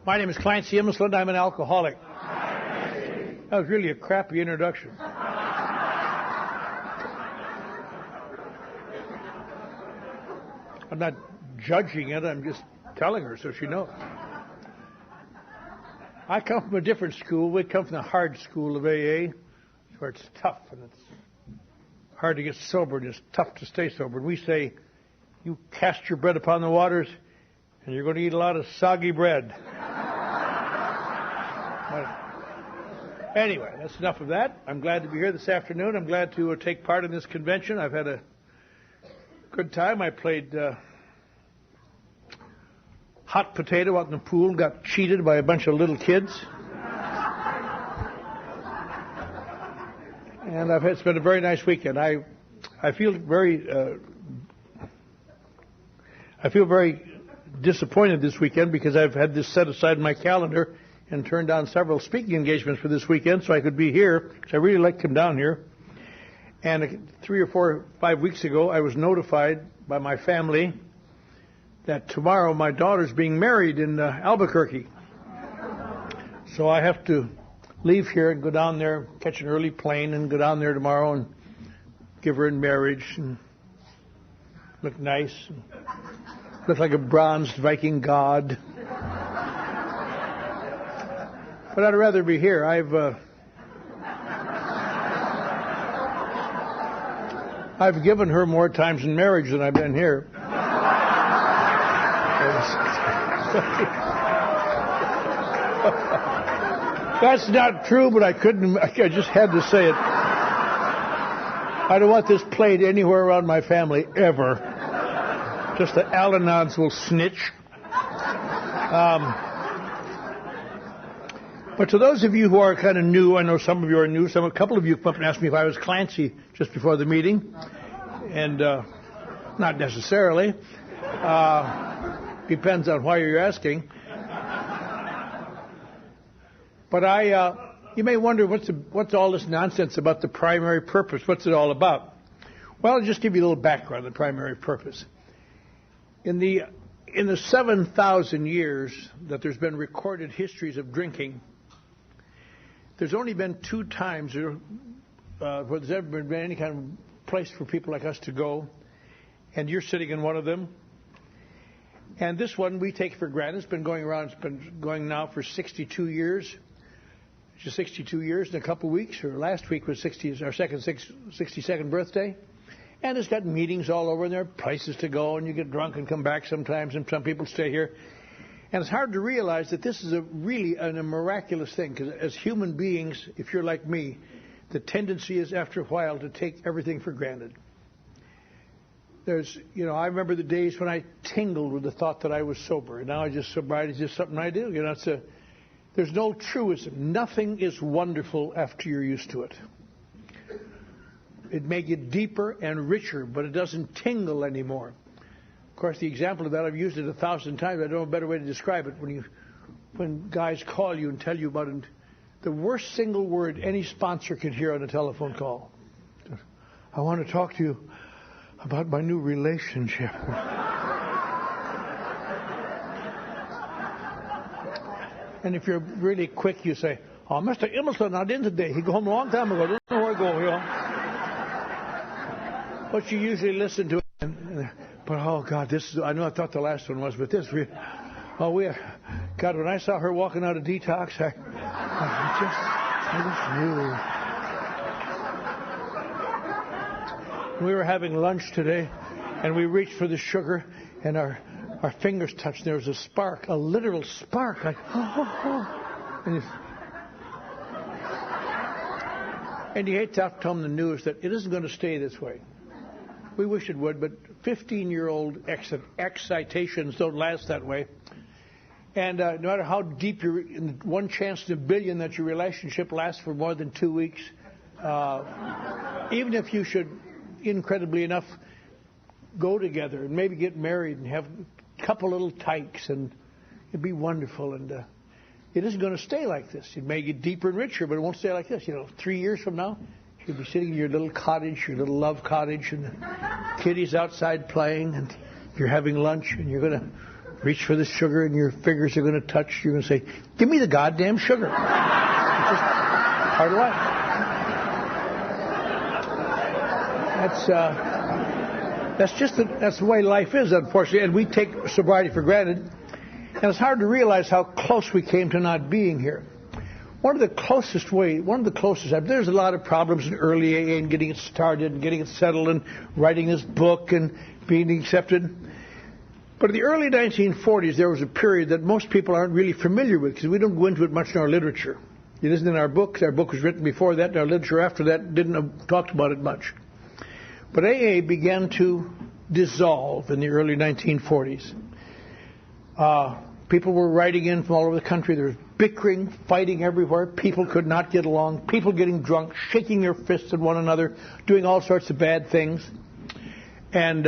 My name is Clancy Immisland. I'm an alcoholic. That was really a crappy introduction. I'm not judging it. I'm just telling her so she knows. I come from a different school. We come from the hard school of AA, where it's tough and it's hard to get sober and it's tough to stay sober. And we say, you cast your bread upon the waters and you're going to eat a lot of soggy bread. Anyway, that's enough of that. I'm glad to be here this afternoon. I'm glad to take part in this convention. I've had a good time. I played hot potato out in the pool, got cheated by a bunch of little kids. And it's been a very nice weekend. I feel very disappointed this weekend because I've had this set aside in my calendar and turned down several speaking engagements for this weekend so I could be here, because I really like to come down here. And 3 or 4 or 5 weeks ago, I was notified by my family that tomorrow my daughter's being married in Albuquerque. So I have to leave here and go down there, catch an early plane, and go down there tomorrow and give her in marriage and look nice, and look like a bronzed Viking god. But I'd rather be here. I've given her more times in marriage than I've been here. That's not true, but I just had to say it. I don't want this played anywhere around my family, ever. Just the Al-Anons will snitch. But to those of you who are kind of new, I know some of you are new, a couple of you come up and asked me if I was Clancy just before the meeting. And not necessarily. Depends on why you're asking. But you may wonder what's all this nonsense about the primary purpose? What's it all about? Well, I'll just give you a little background on the primary purpose. In the 7,000 years that there's been recorded histories of drinking, there's only been 2 times where there's ever been any kind of place for people like us to go, and you're sitting in one of them. And this one we take for granted. It's been going around. It's been going now for 62 years. Just 62 years in a couple of weeks. Or last week was our 62nd birthday. And it's got meetings all over, and there are places to go, and you get drunk and come back sometimes, and some people stay here. And it's hard to realize that this is really a miraculous thing, because as human beings, if you're like me, the tendency is after a while to take everything for granted. I remember the days when I tingled with the thought that I was sober. And now sobriety is just something I do. There's no truism. Nothing is wonderful after you're used to it. It may get deeper and richer, but it doesn't tingle anymore. Of course, the example of that, I've used it 1,000 times. I don't know a better way to describe it. When guys call you and tell you about it, the worst single word any sponsor can hear on a telephone call. I want to talk to you about my new relationship. And if you're really quick, you say, "Oh, Mr. Immelson not in today. He go home a long time ago. Don't know where I go, But you usually listen to it. But, oh, God, I know I thought the last one was, but this, God, when I saw her walking out of detox, I just knew. We were having lunch today, and we reached for the sugar, and our fingers touched. There was a spark, a literal spark. Like, And you hate to have to tell them the news that it isn't going to stay this way. We wish it would, but 15-year-old excitations don't last that way. And no matter how deep you're in, one chance in a billion that your relationship lasts for more than 2 weeks, even if you should, incredibly enough, go together and maybe get married and have a couple little tykes, and it'd be wonderful. And it isn't going to stay like this. It may get deeper and richer, but it won't stay like this. 3 years from now, you'll be sitting in your little cottage, your little love cottage, and the kiddies outside playing, and you're having lunch, and you're going to reach for the sugar and your fingers are going to touch. You're going to say, give me the goddamn sugar. It's just part of life. That's the way life is, unfortunately. And we take sobriety for granted. And it's hard to realize how close we came to not being here. There's a lot of problems in early AA and getting it started and getting it settled and writing this book and being accepted. But in the early 1940s, there was a period that most people aren't really familiar with because we don't go into it much in our literature. It isn't in our books. Our book was written before that, and our literature after that didn't talk about it much. But AA began to dissolve in the early 1940s. People were writing in from all over the country. There was bickering, fighting everywhere. People could not get along. People getting drunk, shaking their fists at one another, doing all sorts of bad things. And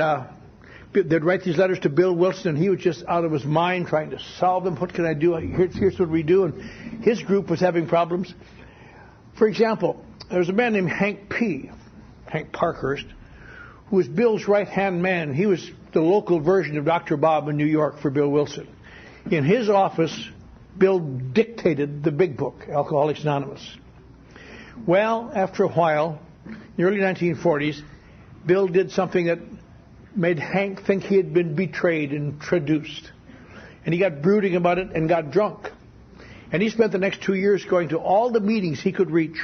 they'd write these letters to Bill Wilson, and he was just out of his mind trying to solve them. What can I do? Here's what we do. And his group was having problems. For example, there was a man named Hank Parkhurst, who was Bill's right-hand man. He was the local version of Dr. Bob in New York for Bill Wilson. In his office, Bill dictated the big book, Alcoholics Anonymous. Well, after a while, in the early 1940s, Bill did something that made Hank think he had been betrayed and traduced. And he got brooding about it and got drunk. And he spent the next 2 years going to all the meetings he could reach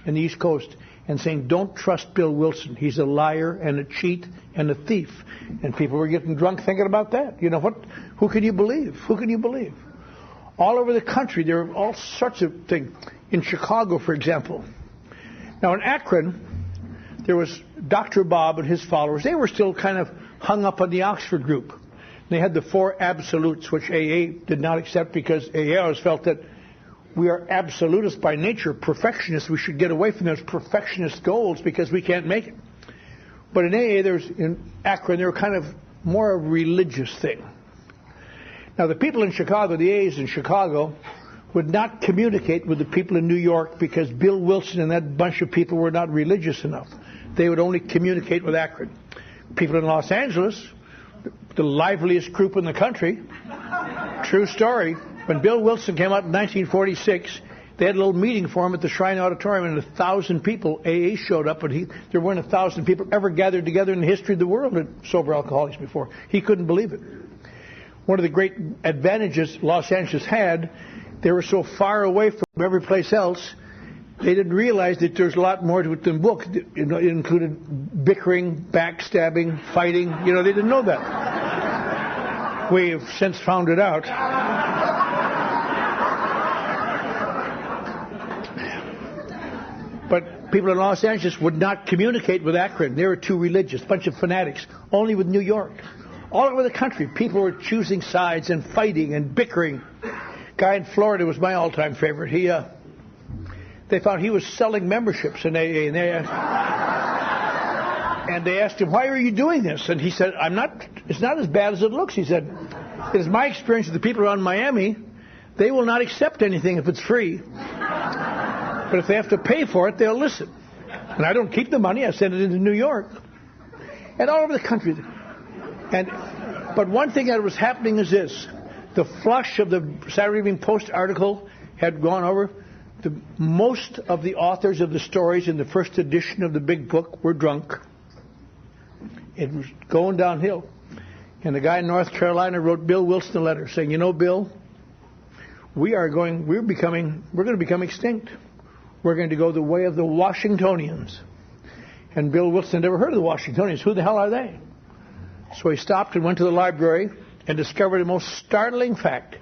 in the East Coast and saying, don't trust Bill Wilson. He's a liar and a cheat and a thief. And people were getting drunk thinking about that. You know what? Who can you believe? Who can you believe? All over the country, there are all sorts of things. In Chicago, for example. Now, in Akron, there was Dr. Bob and his followers. They were still kind of hung up on the Oxford group. They had the 4 absolutes, which AA did not accept because AA always felt that we are absolutists by nature, perfectionists. We should get away from those perfectionist goals because we can't make it. But in AA, in Akron, they were kind of more a religious thing. Now, the people in Chicago, the AAs in Chicago, would not communicate with the people in New York because Bill Wilson and that bunch of people were not religious enough. They would only communicate with Akron. People in Los Angeles, the liveliest group in the country, true story, when Bill Wilson came out in 1946, they had a little meeting for him at the Shrine Auditorium, and 1,000 people, AA showed up, and there weren't 1,000 people ever gathered together in the history of the world at Sober Alcoholics before. He couldn't believe it. One of the great advantages Los Angeles had, they were so far away from every place else, they didn't realize that there's a lot more to it than book. It included bickering, backstabbing, fighting. They didn't know that. We've since found it out. But people in Los Angeles would not communicate with Akron. They were too religious, a bunch of fanatics. Only with New York. All over the country, people were choosing sides and fighting and bickering. Guy in Florida was my all-time favorite. They found he was selling memberships in AA, and they asked him, "Why are you doing this?" And he said, "It's not as bad as it looks." He said, "It is my experience that the people around Miami, they will not accept anything if it's free. But if they have to pay for it, they'll listen. And I don't keep the money. I send it into New York." And all over the country. But one thing that was happening is this. The flush of the Saturday Evening Post article had gone over. Most of the authors of the stories in the first edition of the big book were drunk. It was going downhill. And the guy in North Carolina wrote Bill Wilson a letter saying, Bill, we're going to become extinct. We're going to go the way of the Washingtonians. And Bill Wilson never heard of the Washingtonians. Who the hell are they? So he stopped and went to the library and discovered a most startling fact.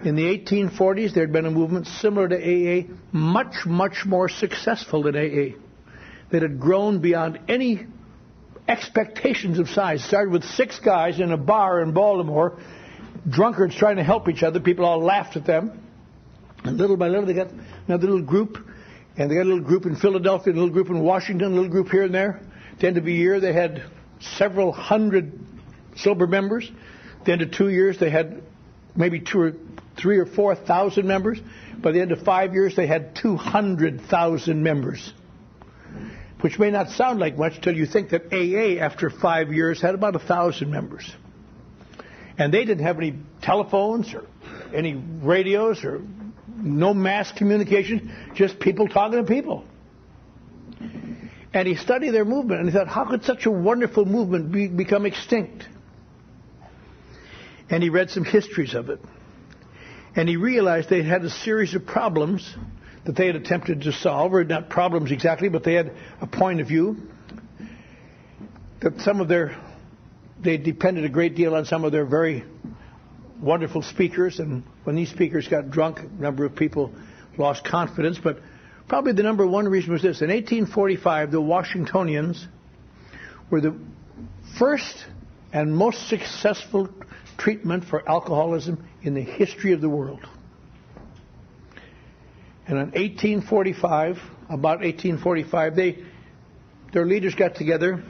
In the 1840s, there had been a movement similar to AA, much, much more successful than AA, that had grown beyond any expectations of size. Started with 6 guys in a bar in Baltimore, drunkards trying to help each other. People all laughed at them. And little by little, they got another little group. And they got a little group in Philadelphia, a little group in Washington, a little group here and there. At the end of the year, they had several hundred sober members. At the end of 2 years, they had maybe 3,000 or 4,000 members. By the end of 5 years, they had 200,000 members, which may not sound like much till you think that AA, after 5 years, had about 1,000 members. And they didn't have any telephones or any radios or no mass communication, just people talking to people. And he studied their movement, and he thought, how could such a wonderful movement become extinct? And he read some histories of it. And he realized they had a series of problems that they had attempted to solve, or not problems exactly, but they had a point of view. That they depended a great deal on some of their very wonderful speakers, and when these speakers got drunk, a number of people lost confidence, but probably the number one reason was this. In 1845, the Washingtonians were the first and most successful treatment for alcoholism in the history of the world. And in about 1845, their leaders got together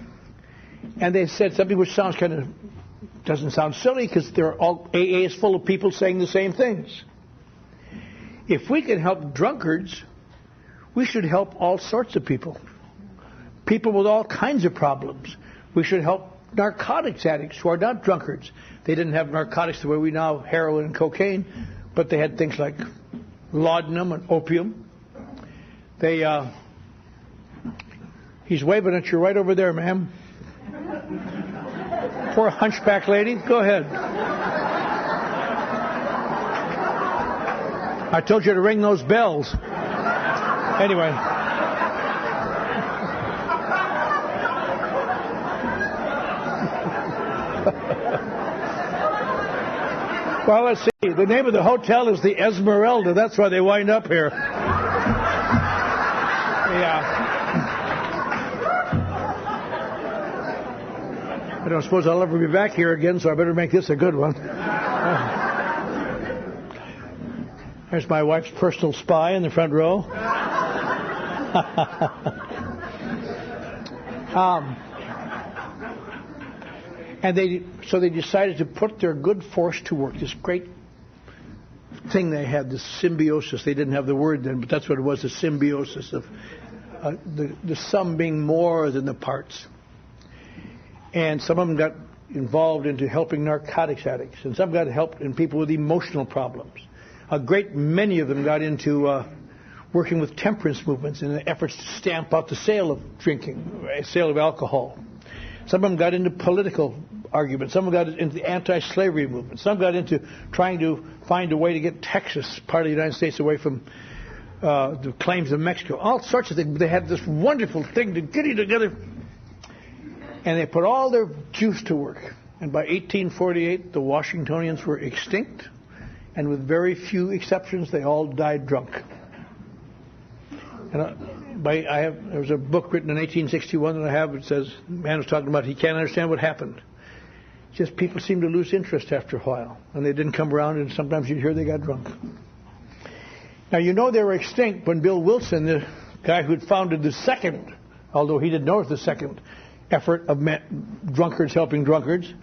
and they said something which doesn't sound silly, because AA is full of people saying the same things. If we can help drunkards, we should help all sorts of people. People with all kinds of problems. We should help narcotics addicts who are not drunkards. They didn't have narcotics the way we now have heroin and cocaine, but they had things like laudanum and opium. He's waving at you right over there, ma'am. Poor hunchback lady. Go ahead. I told you to ring those bells. Anyway. Well, let's see. The name of the hotel is the Esmeralda. That's why they wind up here. Yeah. I don't suppose I'll ever be back here again, so I better make this a good one. There's my wife's personal spy in the front row. And they decided to put their good force to work. This great thing they had, this symbiosis. They didn't have the word then, but that's what it was, a symbiosis of the sum being more than the parts. And some of them got involved into helping narcotics addicts, and some got help in people with emotional problems. A great many of them got into working with temperance movements in the efforts to stamp out the sale of drinking, sale of alcohol. Some of them got into political arguments. Some of them got into the anti-slavery movement. Some got into trying to find a way to get Texas, part of the United States, away from the claims of Mexico. All sorts of things. They had this wonderful thing to getting together. And they put all their juice to work. And by 1848, the Washingtonians were extinct. And with very few exceptions, they all died drunk. And there was a book written in 1861 that I have. It says, the man was talking about he can't understand what happened. Just people seemed to lose interest after a while. And they didn't come around, and sometimes you'd hear they got drunk. Now, you know they were extinct when Bill Wilson, the guy who'd founded the second, although he didn't know it was the second, effort of drunkards helping drunkards,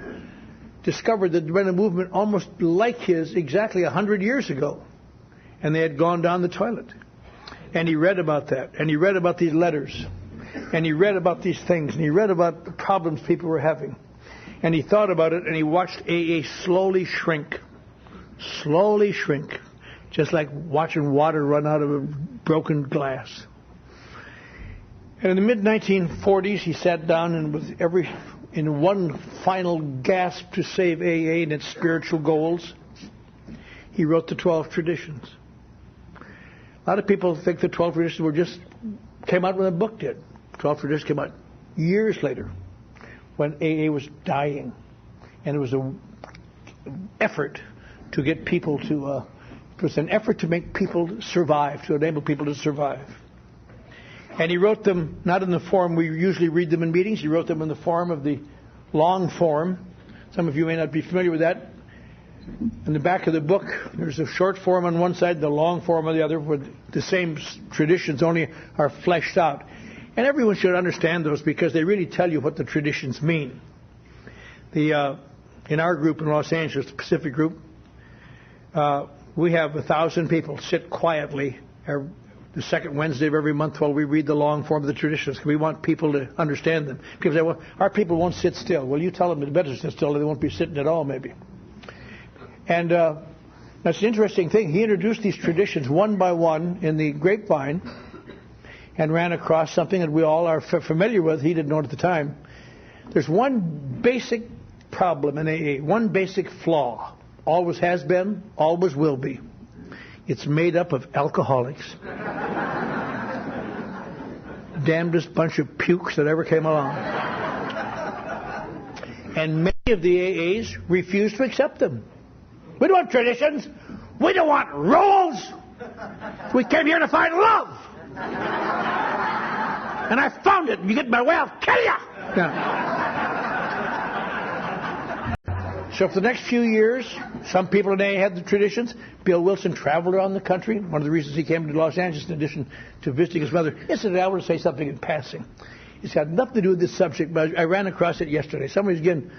discovered that there had been a movement almost like his exactly 100 years ago. And they had gone down the toilet. And he read about that. And he read about these letters. And he read about these things. And he read about the problems people were having. And he thought about it, and he watched AA slowly shrink. Slowly shrink. Just like watching water run out of a broken glass. And in the mid-1940s, he sat down and in one final gasp to save AA and its spiritual goals, he wrote the 12 Traditions. A lot of people think the 12 Traditions came out when the book did. 12 Traditions came out years later when AA was dying. And it was an effort to get people it was an effort to make people survive, to enable people to survive. And he wrote them not in the form we usually read them in meetings. He wrote them in the form of the long form. Some of you may not be familiar with that. In the back of the book, there's a short form on one side, the long form on the other, where the same traditions only are fleshed out. And everyone should understand those because they really tell you what the traditions mean. In our group in Los Angeles, the Pacific Group, we have 1,000 people sit quietly the second Wednesday of every month while we read the long form of the traditions. We want people to understand them. People say, well, our people won't sit still. Well, you tell them it's better to sit still, or they won't be sitting at all, maybe. And that's an interesting thing. He introduced these traditions one by one in the grapevine and ran across something that we all are familiar with. He didn't know it at the time. There's one basic problem in AA, one basic flaw. Always has been, always will be. It's made up of alcoholics. Damnedest bunch of pukes that ever came along. And many of the AAs refuse to accept them. We don't want traditions. We don't want rules. We came here to find love. And I found it. You get in my way, I'll kill you. Yeah. So for the next few years, some people in AA had the traditions. Bill Wilson traveled around the country. One of the reasons he came to Los Angeles, in addition to visiting his mother. Incidentally, I want to say something in passing. It's got nothing to do with this subject, but I ran across it yesterday. Somebody's again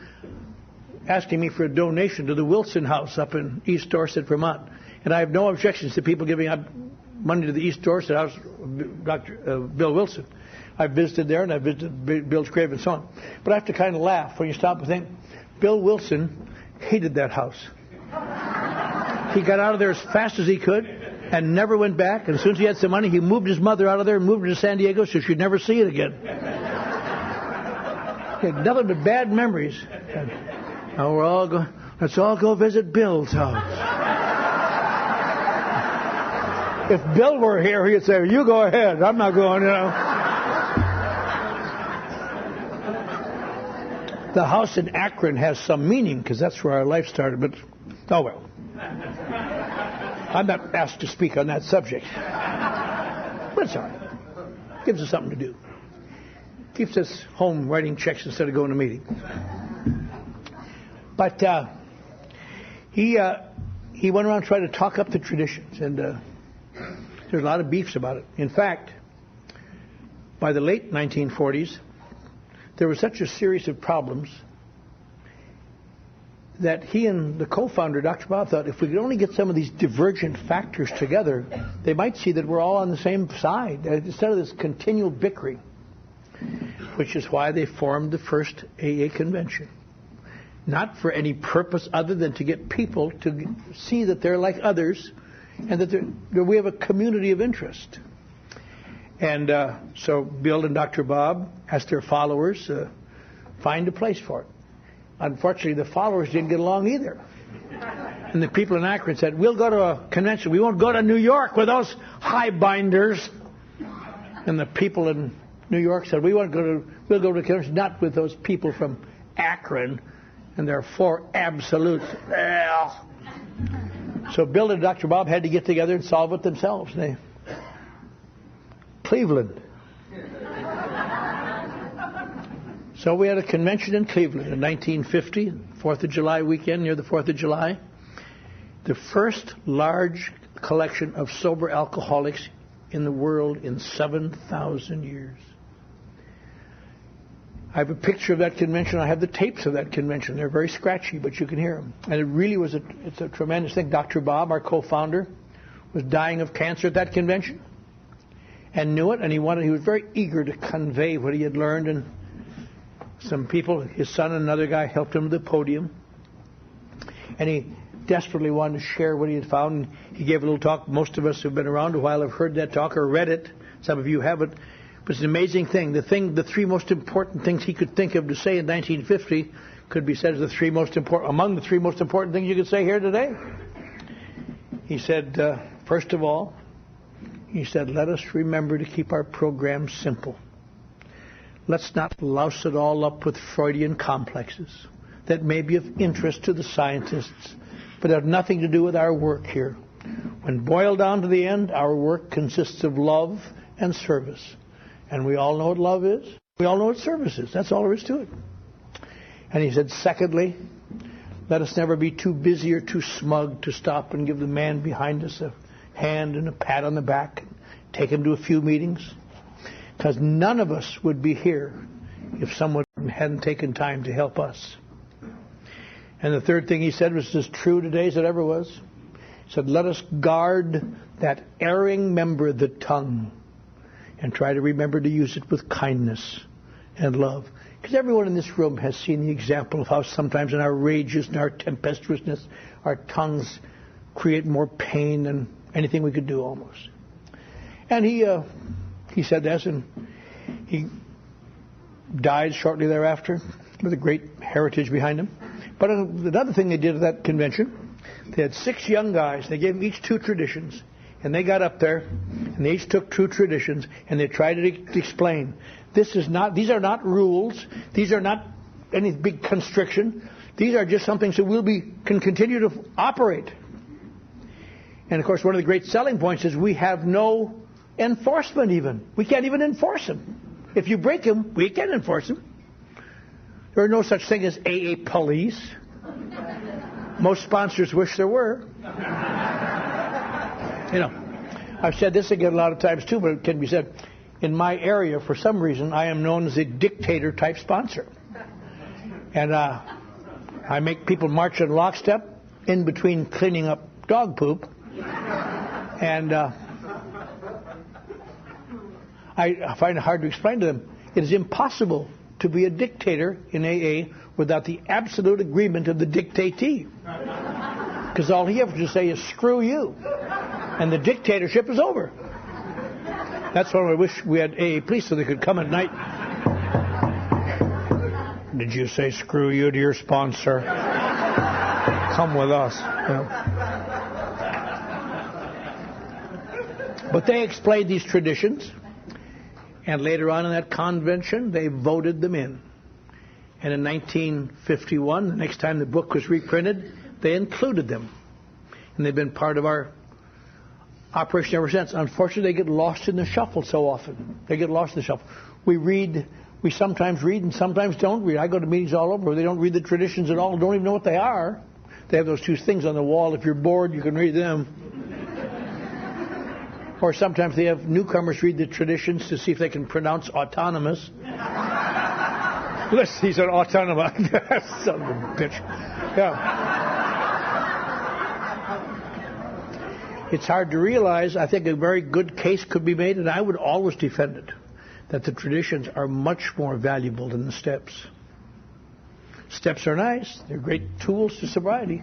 asking me for a donation to the Wilson House up in East Dorset, Vermont. And I have no objections to people giving up money to the East Dorset House, Dr. Bill Wilson. I visited there, and I visited Bill's grave and so on. But I have to kind of laugh when you stop and think, Bill Wilson hated that house. He got out of there as fast as he could and never went back. And as soon as he had some money, he moved his mother out of there and moved her to San Diego so she'd never see it again. He had nothing but bad memories. And now let's all go visit Bill's house. If Bill were here, he'd say, you go ahead. I'm not going, The house in Akron has some meaning because that's where our life started, but oh well. I'm not asked to speak on that subject. But it's all right. Gives us something to do. Keeps us home writing checks instead of going to meetings. But he went around trying to talk up the traditions, and there's a lot of beefs about it. In fact, by the late 1940s, there was such a series of problems that he and the co-founder, Dr. Bob, thought if we could only get some of these divergent factors together, they might see that we're all on the same side, instead of this continual bickering, which is why they formed the first AA convention. Not for any purpose other than to get people to see that they're like others and that we have a community of interest. And so Bill and Dr. Bob asked their followers find a place for it. Unfortunately, the followers didn't get along either. And the people in Akron said, we'll go to a convention. We won't go to New York with those high binders. And the people in New York said, we'll go to a convention, not with those people from Akron. And there are four absolutes. So Bill and Dr. Bob had to get together and solve it themselves. Cleveland. So we had a convention in Cleveland in 1950, 4th of July weekend, near the 4th of July. The first large collection of sober alcoholics in the world in 7,000 years. I have a picture of that convention. I have the tapes of that convention. They're very scratchy, but you can hear them. And it really was it's a tremendous thing. Dr. Bob, our co-founder, was dying of cancer at that convention and knew it, and he was very eager to convey what he had learned, and some people, his son and another guy, helped him to the podium, and he desperately wanted to share what he had found. He gave a little talk. Most of us who've been around a while have heard that talk or read it. Some of you haven't. But it's an amazing thing. The three most important things he could think of to say in 1950 could be said as among the three most important things you could say here today. He said, first of all, he said, let us remember to keep our program simple. Let's not louse it all up with Freudian complexes that may be of interest to the scientists, but have nothing to do with our work here. When boiled down to the end, our work consists of love and service. And we all know what love is. We all know what service is. That's all there is to it. And he said, secondly, let us never be too busy or too smug to stop and give the man behind us a hand and a pat on the back, take him to a few meetings, because none of us would be here if someone hadn't taken time to help us. And the third thing he said was as true today as it ever was. He said, let us guard that erring member, the tongue, and try to remember to use it with kindness and love. Because everyone in this room has seen the example of how sometimes in our rages and our tempestuousness, our tongues create more pain than anything we could do almost. And he said this, and he died shortly thereafter with a great heritage behind him. But another thing they did at that convention, they had 6 young guys. They gave them each 2 traditions. And they got up there, and they each took 2 traditions, and they tried to explain. These are not rules. These are not any big constriction. These are just some things that can continue to operate. And of course, one of the great selling points is we have no enforcement even. We can't even enforce them. If you break them, we can't enforce them. There are no such thing as AA police. Most sponsors wish there were. I've said this again a lot of times too, but it can be said. In my area, for some reason, I am known as a dictator-type sponsor. And I make people march in lockstep in between cleaning up dog poop. And I find it hard to explain to them. It is impossible to be a dictator in AA without the absolute agreement of the dictatee. Because all he has to say is, screw you. And the dictatorship is over. That's why I wish we had AA police so they could come at night. Did you say screw you to your sponsor? Come with us. But they explained these traditions. And later on in that convention, they voted them in. And in 1951, the next time the book was reprinted, they included them. And they've been part of our operation ever since. Unfortunately, they get lost in the shuffle so often. They get lost in the shuffle. We sometimes read and sometimes don't read. I go to meetings all over where they don't read the traditions at all, don't even know what they are. They have those 2 things on the wall. If you're bored, you can read them. Or sometimes they have newcomers read the traditions to see if they can pronounce autonomous. Listen, he said autonomous. Son of a bitch. Yeah. It's hard to realize. I think a very good case could be made, and I would always defend it, that the traditions are much more valuable than the steps. Steps are nice. They're great tools to sobriety.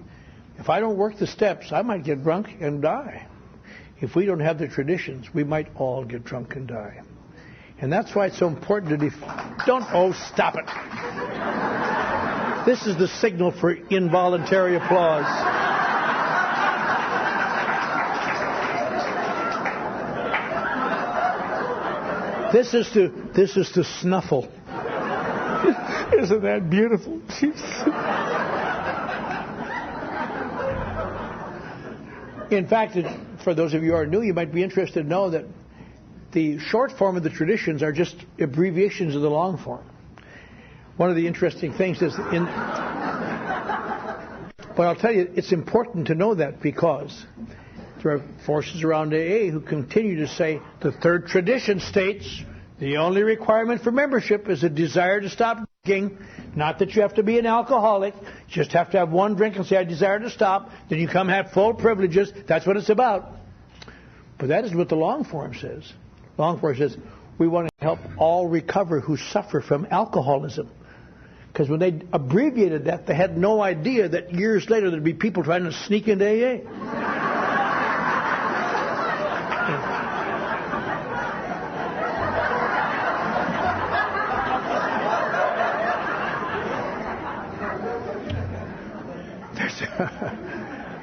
If I don't work the steps, I might get drunk and die. If we don't have the traditions, we might all get drunk and die. And that's why it's so important to stop it. This is the signal for involuntary applause. This is to snuffle. Isn't that beautiful? In fact, for those of you who are new, you might be interested to know that the short form of the traditions are just abbreviations of the long form. One of the interesting things is but I'll tell you, it's important to know that because there are forces around AA who continue to say the 3rd tradition states the only requirement for membership is a desire to stop drinking. Not that you have to be an alcoholic. You just have to have 1 drink and say, I desire to stop. Then you come have full privileges. That's what it's about. But that is what the long form says. Long form says, we want to help all recover who suffer from alcoholism. Because when they abbreviated that, they had no idea that years later there'd be people trying to sneak into AA.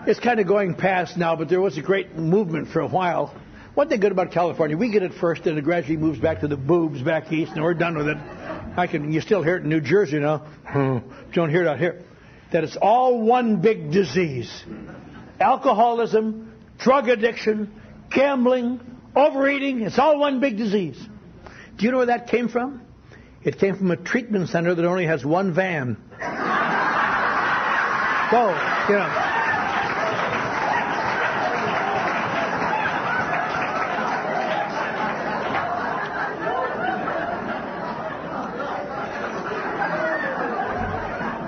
It's kind of going past now, but there was a great movement for a while. One thing good about California, we get it first, and it gradually moves back to the boobs back east, and we're done with it. You still hear it in New Jersey now. Don't hear it out here. That it's all one big disease. Alcoholism, drug addiction, gambling, overeating, it's all one big disease. Do you know where that came from? It came from a treatment center that only has 1 van. So,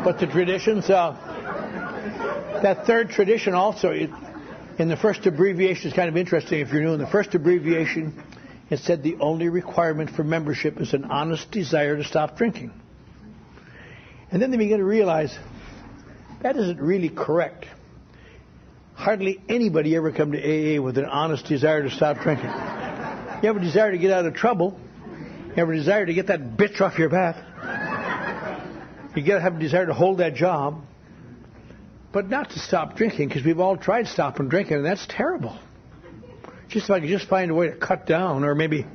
But the traditions, that 3rd tradition also, in the first abbreviation is kind of interesting if you're new. In the first abbreviation, it said the only requirement for membership is an honest desire to stop drinking. And then they begin to realize that isn't really correct. Hardly anybody ever come to AA with an honest desire to stop drinking. You have a desire to get out of trouble. You have a desire to get that bitch off your back. You got to have a desire to hold that job. But not to stop drinking, because we've all tried stopping drinking, and that's terrible. Just if I could just find a way to cut down, or maybe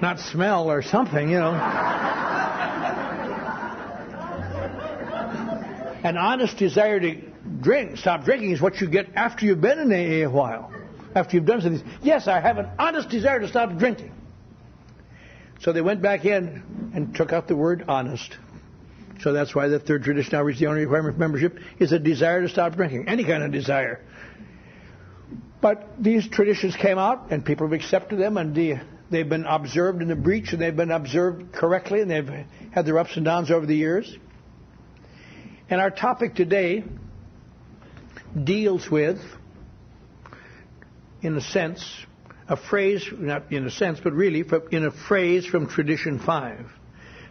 not smell or something, you know. An honest desire to stop drinking is what you get after you've been in AA a while. After you've done something. Yes, I have an honest desire to stop drinking. So they went back in and took out the word honest. So that's why the third tradition now reads the only requirement for membership is a desire to stop drinking. Any kind of desire. But these traditions came out and people have accepted them, and they've been observed in the breach, and they've been observed correctly, and they've had their ups and downs over the years. And our topic today deals with, in a sense, a phrase, not in a sense, but really in a phrase from Tradition 5.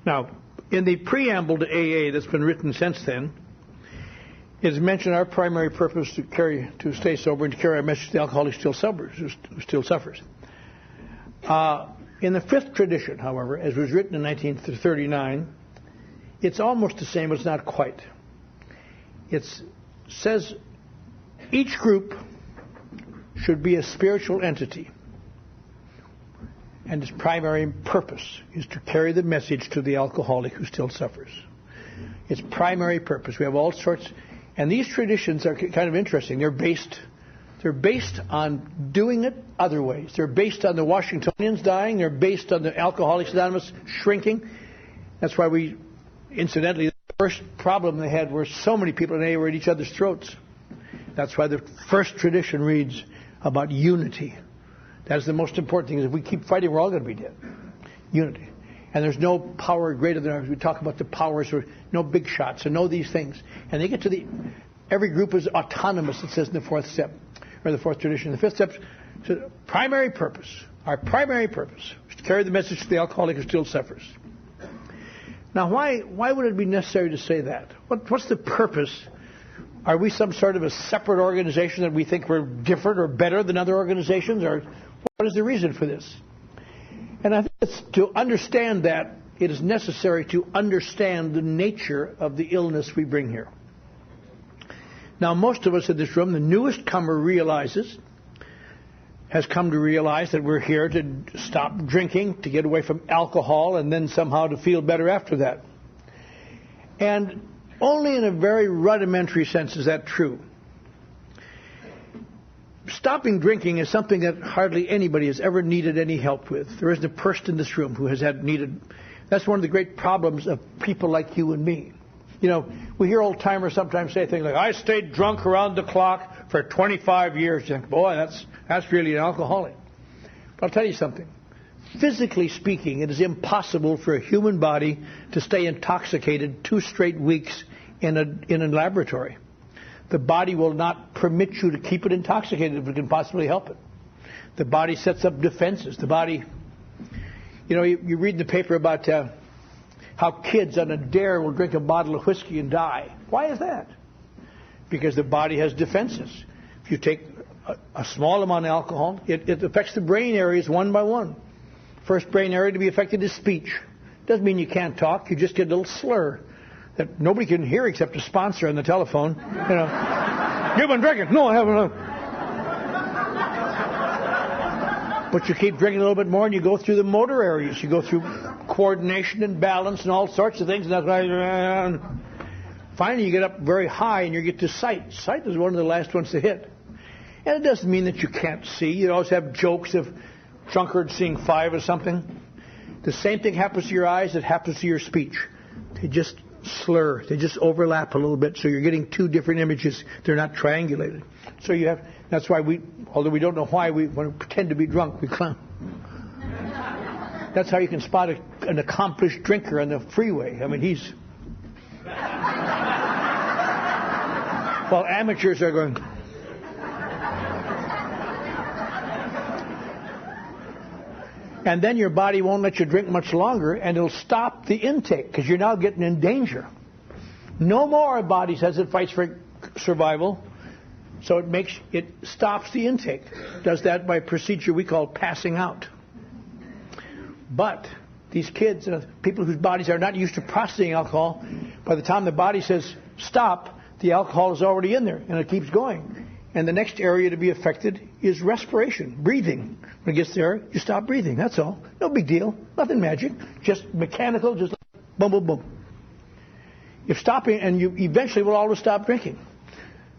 Now, in the preamble to AA that's been written since then, it is mentioned our primary purpose to stay sober and to carry our message to the alcoholic who still suffers. In the fifth tradition, however, as was written in 1939, it's almost the same, but it's not quite. It says each group should be a spiritual entity, and its primary purpose is to carry the message to the alcoholic who still suffers. Its primary purpose. We have all sorts, and these traditions are kind of interesting. They're based on doing it other ways. They're based on the Washingtonians dying. They're based on the Alcoholics Anonymous shrinking. That's why incidentally, the first problem they had were so many people in AA were at each other's throats. That's why the first tradition reads about unity. That's the most important thing. Is if we keep fighting, we're all going to be dead. Unity. And there's no power greater than ours. We talk about the powers, or no big shots, and no these things. And they get to every group is autonomous, it says in the fourth step, or the fourth tradition. The fifth step says, primary purpose. Our primary purpose is to carry the message to the alcoholic who still suffers. Now, why would it be necessary to say that? What's the purpose? Are we some sort of a separate organization that we think we're different or better than other organizations? Or what is the reason for this? And I think it's to understand that it is necessary to understand the nature of the illness we bring here. Now, most of us in this room, the newest comer has come to realize that we're here to stop drinking, to get away from alcohol, and then somehow to feel better after that. And only in a very rudimentary sense is that true. Stopping drinking is something that hardly anybody has ever needed any help with. There isn't a person in this room who has needed. That's one of the great problems of people like you and me. You know, we hear old-timers sometimes say things like, I stayed drunk around the clock for 25 years. You think, boy, that's really an alcoholic. But I'll tell you something. Physically speaking, it is impossible for a human body to stay intoxicated 2 straight weeks in a laboratory. The body will not permit you to keep it intoxicated if it can possibly help it. The body sets up defenses. The body, you read in the paper about how kids on a dare will drink a bottle of whiskey and die. Why is that? Because the body has defenses. If you take a small amount of alcohol, it affects the brain areas one by one. First brain area to be affected is speech. Doesn't mean you can't talk. You just get a little slur that nobody can hear except a sponsor on the telephone. You've been drinking. No, I haven't. But you keep drinking a little bit more, and you go through the motor areas. You go through coordination and balance and all sorts of things. And that's why finally you get up very high, and you get to sight. Sight is one of the last ones to hit. And it doesn't mean that you can't see. You always have jokes of drunkards seeing 5 or something. The same thing happens to your eyes that happens to your speech. They just slur. They just overlap a little bit, so you're getting 2 different images. They're not triangulated. So that's why although we don't know why, when we pretend to be drunk, we clown. That's how you can spot an accomplished drinker on the freeway. I mean, he's... While amateurs are going... And then your body won't let you drink much longer, and it'll stop the intake because you're now getting in danger. No more our body says it fights for survival. So it stops the intake. Does that by a procedure we call passing out. But these kids, people whose bodies are not used to processing alcohol, by the time the body says stop, the alcohol is already in there and it keeps going. And the next area to be affected is respiration, breathing. When it gets there, you stop breathing. That's all. No big deal. Nothing magic. Just mechanical. Just boom, boom, boom. You're stopping, and you eventually will always stop drinking.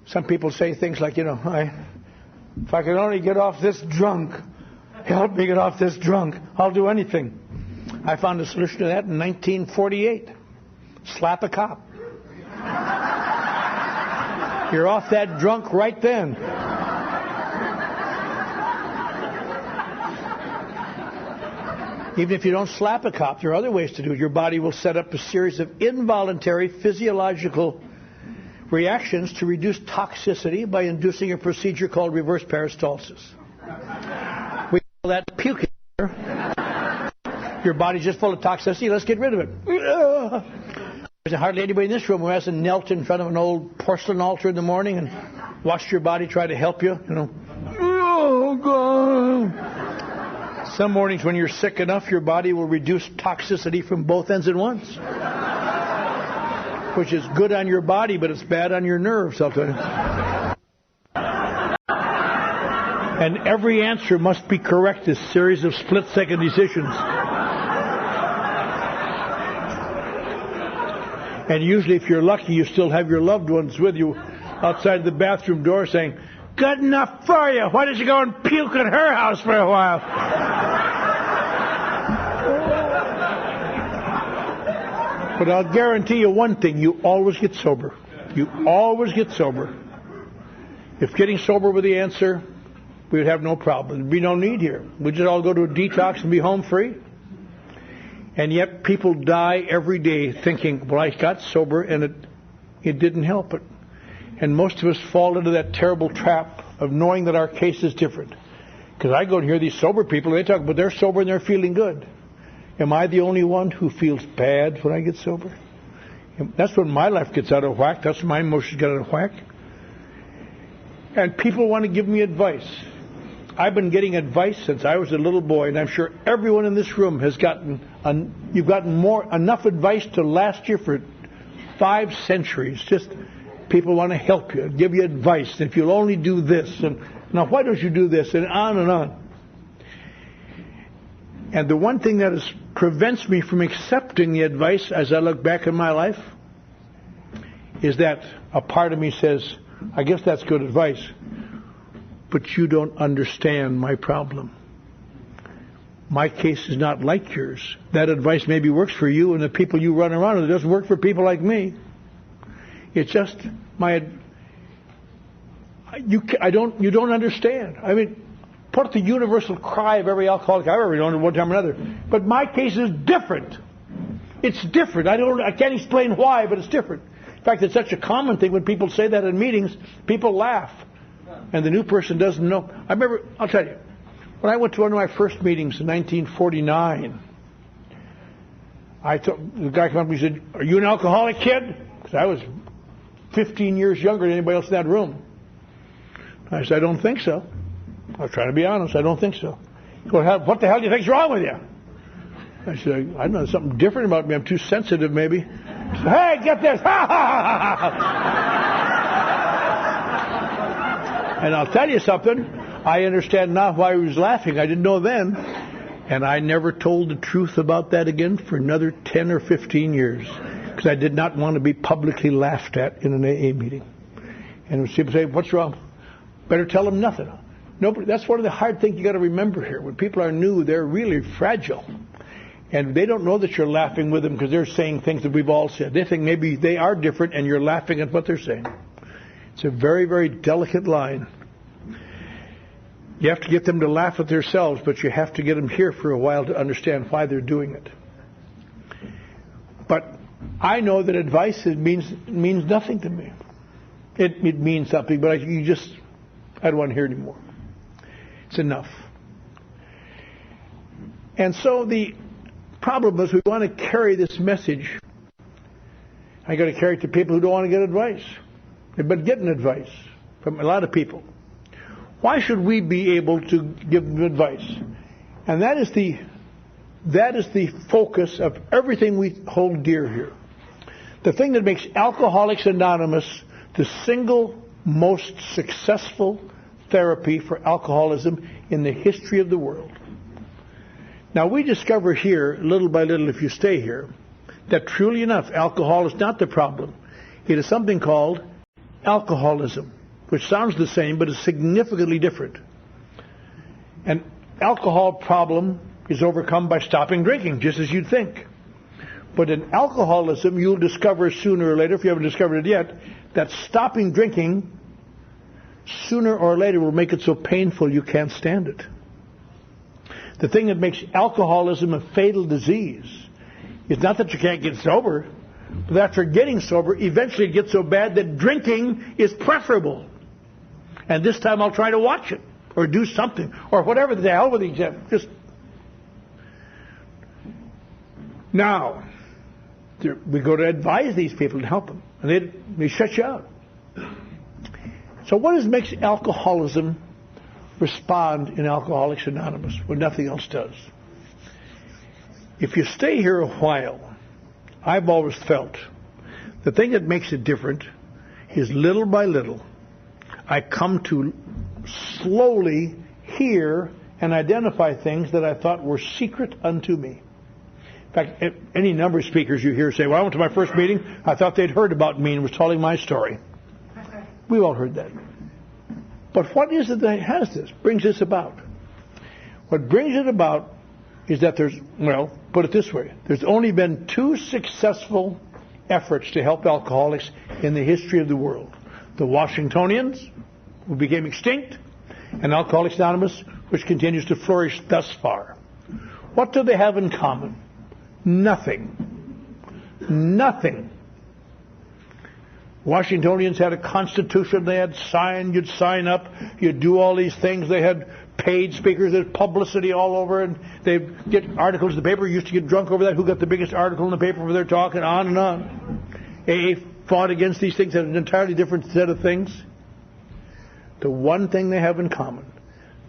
Some people say things like, if I could only get off this drunk, help me get off this drunk, I'll do anything. I found a solution to that in 1948. Slap a cop. You're off that drunk right then. Even if you don't slap a cop, there are other ways to do it. Your body will set up a series of involuntary physiological reactions to reduce toxicity by inducing a procedure called reverse peristalsis. We call that puking. Your body's just full of toxicity. Let's get rid of it. There's hardly anybody in this room who hasn't knelt in front of an old porcelain altar in the morning and watched your body try to help you. Oh, God. Some mornings when you're sick enough, your body will reduce toxicity from both ends at once. Which is good on your body, but it's bad on your nerves, I'll tell you. And every answer must be correct, a series of split-second decisions. And usually, if you're lucky, you still have your loved ones with you outside the bathroom door saying, "Good enough for you. Why don't you go and puke at her house for a while?" But I'll guarantee you one thing, you always get sober. You always get sober. If getting sober were the answer, we would have no problem. There'd be no need here. We'd just all go to a detox and be home free. And yet people die every day thinking, well, I got sober and it didn't help it. And most of us fall into that terrible trap of knowing that our case is different. Because I go and hear these sober people, they talk about they're sober and they're feeling good. Am I the only one who feels bad when I get sober? That's when my life gets out of whack. That's when my emotions get out of whack. And people want to give me advice. I've been getting advice since I was a little boy, and I'm sure everyone in this room has gotten enough advice to last you for 5 centuries. Just people want to help you, give you advice. If you'll only do this, and now why don't you do this, and on and on. And the one thing that prevents me from accepting the advice as I look back in my life is that a part of me says, I guess that's good advice, but you don't understand my problem. My case is not like yours. That advice maybe works for you and the people you run around with. It doesn't work for people like me. It's just you don't understand. I mean, put the universal cry of every alcoholic I've ever known at one time or another. But my case is different. It's different. I can't explain why, but it's different. In fact, it's such a common thing when people say that in meetings, people laugh. And the new person doesn't know. I remember, I'll tell you, when I went to one of my first meetings in 1949, the guy came up and he said, "Are you an alcoholic, kid?" Because I was 15 years younger than anybody else in that room. I said, "I don't think so." I was trying to be honest. I don't think so. He goes, "What the hell do you think's wrong with you?" I said, "I don't know, there's something different about me. I'm too sensitive, maybe." He said, "Hey, get this!" And I'll tell you something. I understand now why he was laughing. I didn't know then. And I never told the truth about that again for another 10 or 15 years. Because I did not want to be publicly laughed at in an AA meeting. And when people say, "What's wrong?" Better tell them nothing. Nobody. That's one of the hard things you got to remember here. When people are new, they're really fragile. And they don't know that you're laughing with them because they're saying things that we've all said. They think maybe they are different and you're laughing at what they're saying. It's a very, very delicate line. You have to get them to laugh at themselves, but you have to get them here for a while to understand why they're doing it. But I know that advice means nothing to me. It means something, but I don't want to hear anymore. It's enough. And so the problem is we want to carry this message. I got to carry it to people who don't want to get advice. They've been getting advice from a lot of people. Why should we be able to give them advice? And that is the focus of everything we hold dear here. The thing that makes Alcoholics Anonymous the single most successful therapy for alcoholism in the history of the world. Now, we discover here, little by little, if you stay here, that truly enough, alcohol is not the problem. It is something called alcoholism, which sounds the same, but is significantly different. An alcohol problem is overcome by stopping drinking, just as you'd think. But in alcoholism, you'll discover sooner or later, if you haven't discovered it yet, that stopping drinking sooner or later will make it so painful you can't stand it. The thing that makes alcoholism a fatal disease is not that you can't get sober, but after getting sober, eventually it gets so bad that drinking is preferable. And this time I'll try to watch it, or do something, or whatever the hell with the exam. Just now, we go to advise these people and help them, and they shut you out. So what makes alcoholism respond in Alcoholics Anonymous when nothing else does? If you stay here a while, I've always felt the thing that makes it different is little by little, I come to slowly hear and identify things that I thought were secret unto me. In fact, any number of speakers you hear say, well, I went to my first meeting, I thought they'd heard about me and was telling my story. We've all heard that. But what is it that brings this about? What brings it about is that put it this way, there's only been 2 successful efforts to help alcoholics in the history of the world. The Washingtonians, who became extinct, and Alcoholics Anonymous, which continues to flourish thus far. What do they have in common? Nothing. Nothing. Washingtonians had a constitution they had signed. You'd sign up. You'd do all these things. They had paid speakers. There's publicity all over. And they'd get articles in the paper. You used to get drunk over that. Who got the biggest article in the paper for their talk, and on and on. AA fought against these things. Had an entirely different set of things. The one thing they have in common,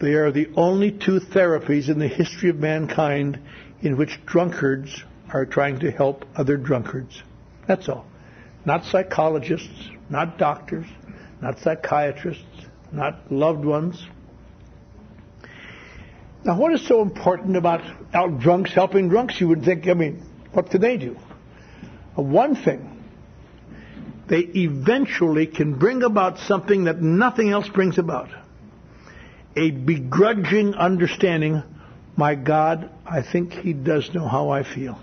they are the only 2 therapies in the history of mankind in which drunkards are trying to help other drunkards. That's all. Not psychologists, not doctors, not psychiatrists, not loved ones. Now, what is so important about drunks helping drunks? You would think, what can they do? One thing, they eventually can bring about something that nothing else brings about. A begrudging understanding, my God, I think He does know how I feel.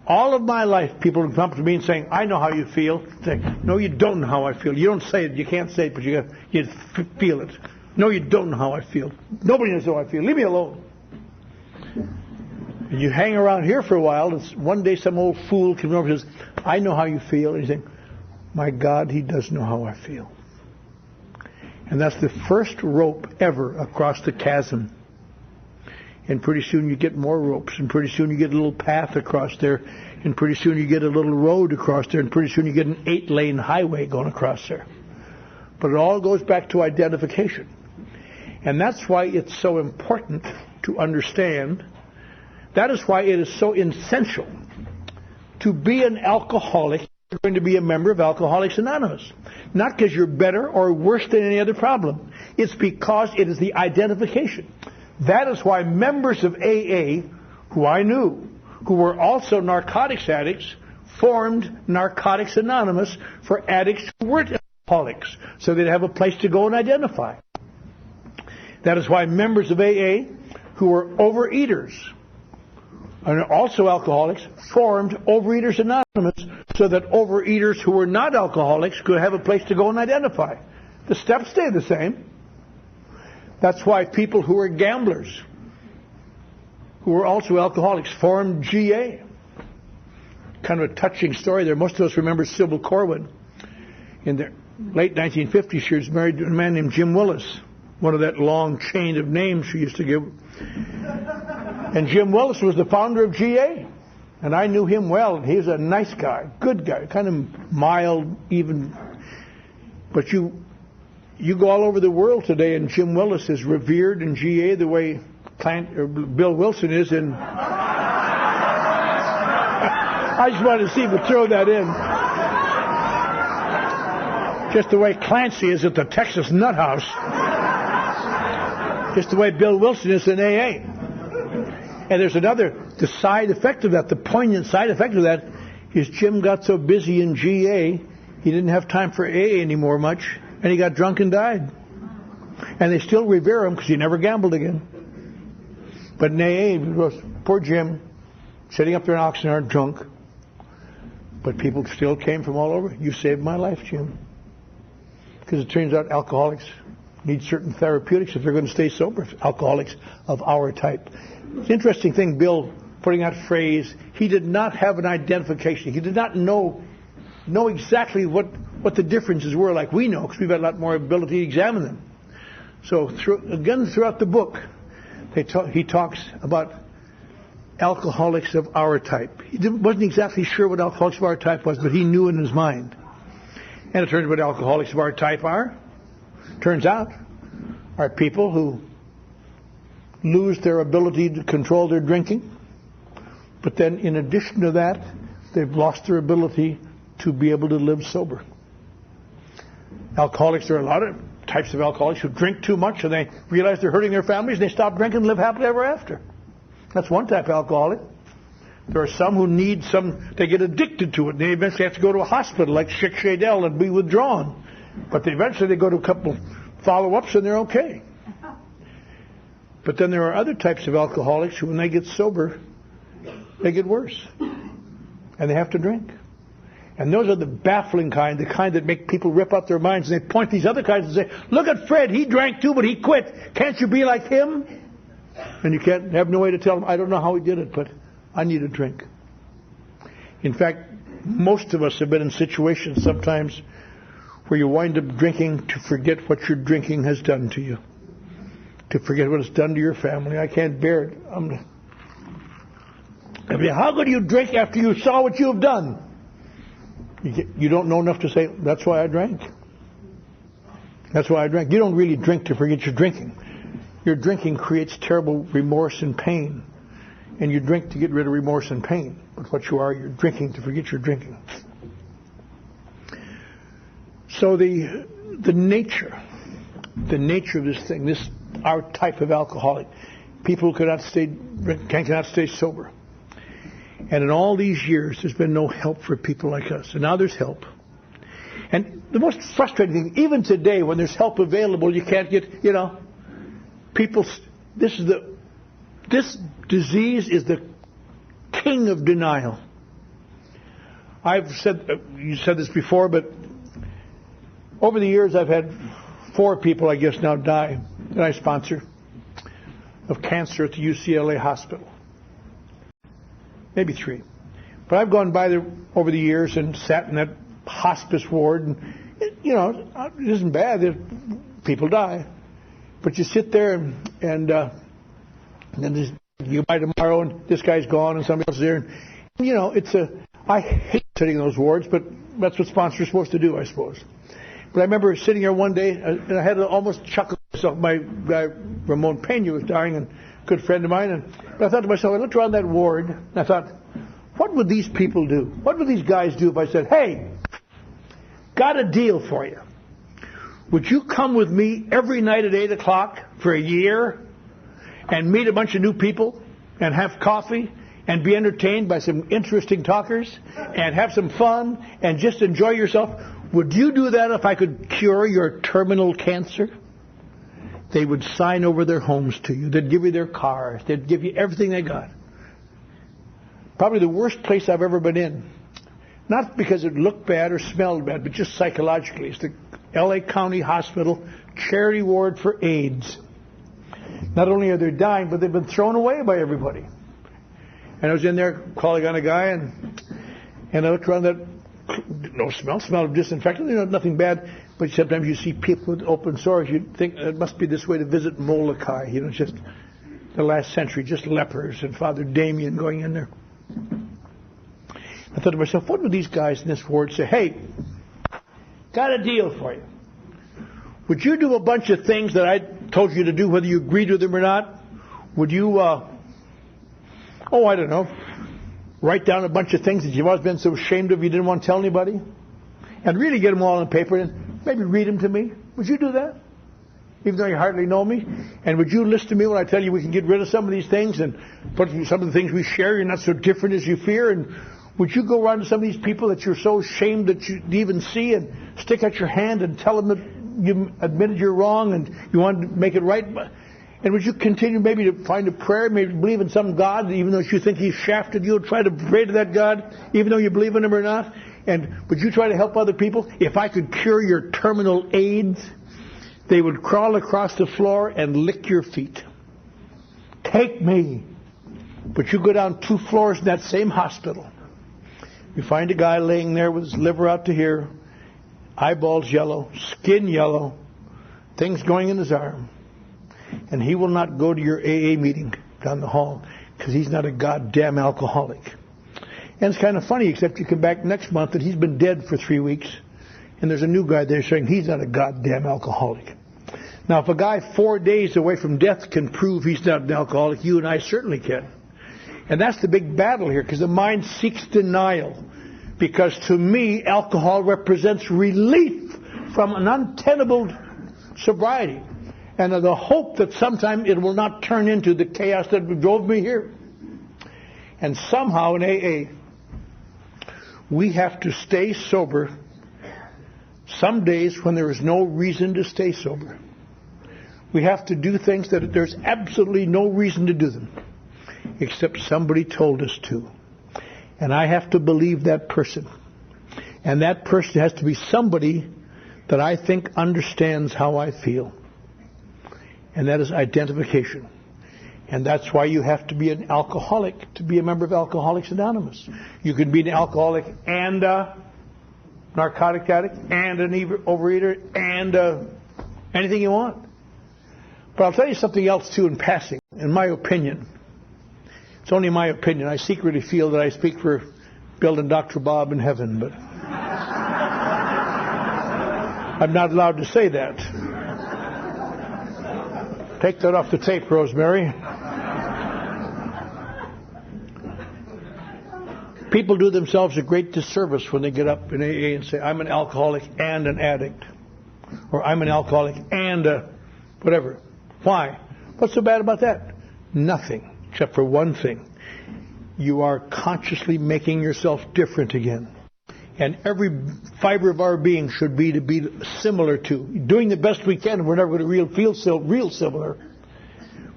All of my life, people would come up to me and saying, I know how you feel. Say, no, you don't know how I feel. You don't say it. You can't say it, but you feel it. No, you don't know how I feel. Nobody knows how I feel. Leave me alone. And you hang around here for a while, and one day some old fool comes over and says, I know how you feel. And you think, my God, he does know how I feel. And that's the first rope ever across the chasm. And pretty soon you get more ropes, and pretty soon you get a little path across there, and pretty soon you get a little road across there, and pretty soon you get an 8-lane highway going across there. But it all goes back to identification. And that's why it's so important to understand. That is why it is so essential to be an alcoholic. You're going to be a member of Alcoholics Anonymous. Not because you're better or worse than any other problem. It's because it is the identification. That is why members of AA, who I knew, who were also narcotics addicts, formed Narcotics Anonymous for addicts who weren't alcoholics, so they'd have a place to go and identify. That is why members of AA who were overeaters and also alcoholics formed Overeaters Anonymous so that overeaters who were not alcoholics could have a place to go and identify. The steps stay the same. That's why people who were gamblers, who were also alcoholics, formed GA. Kind of a touching story there. Most of us remember Sybil Corwin. In the late 1950s, she was married to a man named Jim Willis, one of that long chain of names she used to give. And Jim Willis was the founder of GA. And I knew him well, and he was a nice guy, good guy, kind of mild, even. But you go all over the world today, and Jim Willis is revered in GA the way Bill Wilson is in. I just wanted to see if we throw that in. Just the way Clancy is at the Texas Nut House. Just the way Bill Wilson is in AA. And there's the side effect of that, the poignant side effect of that, is Jim got so busy in GA, he didn't have time for AA anymore much, and he got drunk and died. And they still revere him because he never gambled again. But in AA, it was poor Jim, sitting up there in Oxnard drunk. But people still came from all over. You saved my life, Jim. Because it turns out alcoholics need certain therapeutics if they're going to stay sober. Alcoholics of our type. It's an interesting thing, Bill, putting that phrase, he did not have an identification. He did not know exactly what the differences were like we know, because we've had a lot more ability to examine them. So throughout the book, he talks about alcoholics of our type. He wasn't exactly sure what alcoholics of our type was, but he knew in his mind. And it turns out what alcoholics of our type are people who lose their ability to control their drinking, but then in addition to that, they've lost their ability to be able to live sober. Alcoholics, there are a lot of types of alcoholics who drink too much and they realize they're hurting their families and they stop drinking and live happily ever after. That's one type of alcoholic. There are some who they get addicted to it and they eventually have to go to a hospital like Chick Shadell and be withdrawn. But eventually they go to a couple follow-ups and they're okay. But then there are other types of alcoholics who, when they get sober, they get worse. And they have to drink. And those are the baffling kind, the kind that make people rip out their minds. And they point these other kinds and say, look at Fred, he drank too, but he quit. Can't you be like him? And you have no way to tell them, I don't know how he did it, but I need a drink. In fact, most of us have been in situations sometimes where you wind up drinking to forget what your drinking has done to you. To forget what it's done to your family. I can't bear it. How could you drink after you saw what you have done? You don't know enough to say, that's why I drank. That's why I drank. You don't really drink to forget your drinking. Your drinking creates terrible remorse and pain. And you drink to get rid of remorse and pain. But what you are, you're drinking to forget your drinking. So the nature of this thing, our type of alcoholic, people who cannot stay sober. And in all these years, there's been no help for people like us. And now there's help. And the most frustrating thing, even today, when there's help available, you can't get, people, this disease is the king of denial. You said this before, but over the years, I've had 4 people, I guess, now die that I sponsor of cancer at the UCLA hospital. Maybe 3. But I've gone by there over the years and sat in that hospice ward. And, it isn't bad. People die. But you sit there and then you go by tomorrow and this guy's gone and somebody else is there. And, I hate sitting in those wards, but that's what sponsors are supposed to do, I suppose. But I remember sitting there one day, and I had to almost chuckle myself. My guy, Ramon Pena, was dying, and a good friend of mine. But I thought to myself, I looked around that ward, and I thought, what would these people do? What would these guys do if I said, hey, got a deal for you. Would you come with me every night at 8 o'clock for a year and meet a bunch of new people and have coffee and be entertained by some interesting talkers and have some fun and just enjoy yourself? Would you do that if I could cure your terminal cancer? They would sign over their homes to you. They'd give you their cars. They'd give you everything they got. Probably the worst place I've ever been in. Not because it looked bad or smelled bad, but just psychologically. It's the LA County Hospital Charity Ward for AIDS. Not only are they dying, but they've been thrown away by everybody. And I was in there calling on a guy, and I looked around that. No smell of disinfectant, nothing bad. But sometimes you see people with open sores. You think it must be this way to visit Molokai. Just the last century, just lepers and Father Damien going in there. I thought to myself, what would these guys in this ward say? Hey, got a deal for you. Would you do a bunch of things that I told you to do, whether you agreed with them or not? Would you, I don't know, write down a bunch of things that you've always been so ashamed of you didn't want to tell anybody? And really get them all on paper and maybe read them to me? Would you do that? Even though you hardly know me? And would you listen to me when I tell you we can get rid of some of these things and put some of the things we share, you're not so different as you fear? And would you go around to some of these people that you're so ashamed that you even see and stick out your hand and tell them that you admitted you're wrong and you want to make it right? And would you continue maybe to find a prayer, maybe believe in some God, even though you think He's shafted you, try to pray to that God, even though you believe in Him or not? And would you try to help other people? If I could cure your terminal AIDS, they would crawl across the floor and lick your feet. Take me. But you go down 2 floors in that same hospital. You find a guy laying there with his liver out to here, eyeballs yellow, skin yellow, things going in his arm. And he will not go to your AA meeting down the hall because he's not a goddamn alcoholic. And it's kind of funny, except you come back next month and he's been dead for 3 weeks. And there's a new guy there saying he's not a goddamn alcoholic. Now, if a guy 4 days away from death can prove he's not an alcoholic, you and I certainly can. And that's the big battle here, because the mind seeks denial. Because to me, alcohol represents relief from an untenable sobriety. And the hope that sometime it will not turn into the chaos that drove me here. And somehow in AA, we have to stay sober some days when there is no reason to stay sober. We have to do things that there's absolutely no reason to do them, except somebody told us to. And I have to believe that person. And that person has to be somebody that I think understands how I feel. And that is identification. And that's why you have to be an alcoholic to be a member of Alcoholics Anonymous. You can be an alcoholic and a narcotic addict and an overeater and anything you want. But I'll tell you something else too in passing. In my opinion, it's only my opinion. I secretly feel that I speak for Bill and Dr. Bob in heaven, but I'm not allowed to say that. Take that off the tape, Rosemary. People do themselves a great disservice when they get up in AA and say, I'm an alcoholic and an addict. Or I'm an alcoholic and whatever. Why? What's so bad about that? Nothing, except for one thing. You are consciously making yourself different again. And every fiber of our being should be to be similar to. Doing the best we can, we're never going to feel real similar.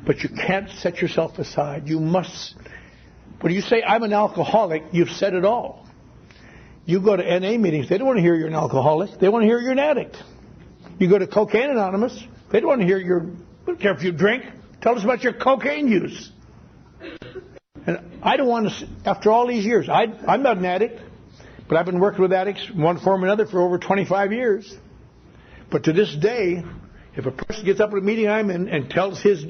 But you can't set yourself aside. You must. When you say, I'm an alcoholic, you've said it all. You go to NA meetings, they don't want to hear you're an alcoholic. They want to hear you're an addict. You go to Cocaine Anonymous, they don't want to hear I don't care if you drink. Tell us about your cocaine use. And I don't want to, after all these years, I'm not an addict, but I've been working with addicts in one form or another for over 25 years. But to this day, if a person gets up at a meeting I'm in and tells his